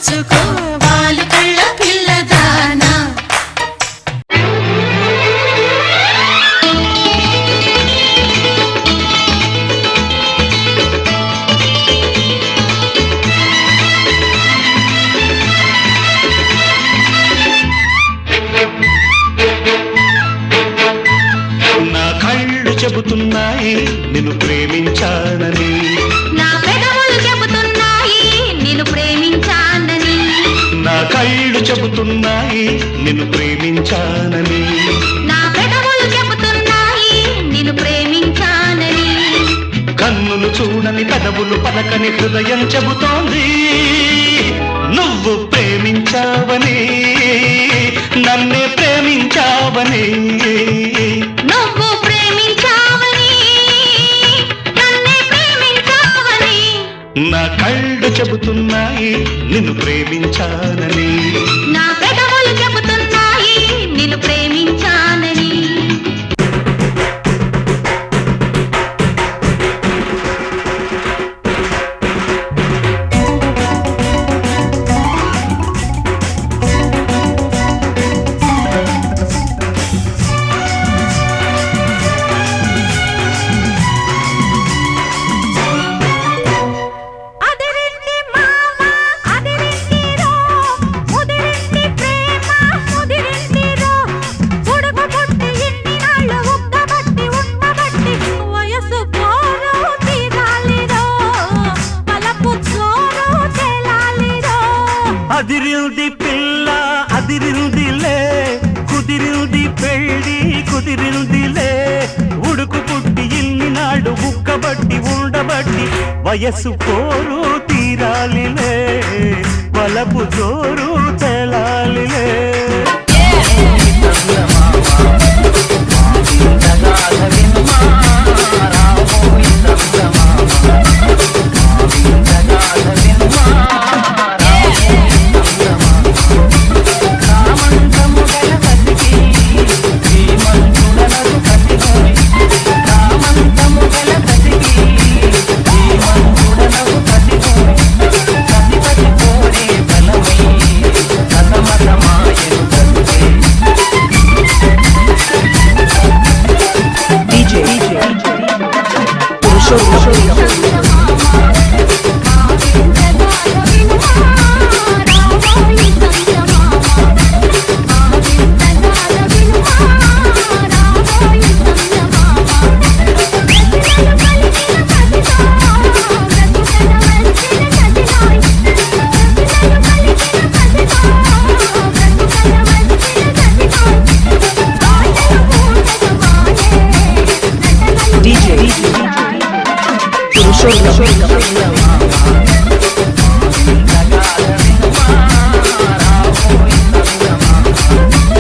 పుచ్చుకోవాలి కళ్ళ పిల్లదానా. నా కళ్ళు చెబుతున్నాయి నిన్ను ప్రేమించానని, నా పెదవులు చెబుతున్నాయి నిన్ను ప్రేమించానని, నా కళ్ళు చెబుతున్నాయి నిన్ను ప్రేమించానని, నా పెదవులు చెబుతున్నాయి నిన్ను ప్రేమించానని. కన్నులు చూడని పెదవులు పలకని హృదయం చెబుతోంది నువ్వు ప్రేమించావని, నన్నే ప్రేమించావని. నువ్వు ప్రేమించావని నన్నే ప్రేమించావని. నా కళ్ళు చెబుతున్నాయి నిన్ను ప్రేమించానని, నా పెదవులు చెబుతున్నాయి నిన్ను ప్రేమించానని. అదిరింది మామ అదిరింది రో, ముదిరింది ప్రేమ ముదిరింది రో. ఉడుకు పుట్టి ఇన్ని నాళ్ళు ఉక్కబట్టి ఉండబట్టి వయసు పోరు తీరాలిరో, పలపు జోరు తేలాలిరో. అదిరింది పిల్ల అదిరిందిలే, కుదిరింది పెళ్ళి కుదిరిందిలే. ఉడుకు పుట్టి ఇన్ని నాడు ఉక్కబట్టి ఉండబట్టి వయస్సు పోరు తీరాలిలే, వలపు జోరు తెలాలిలే. DJ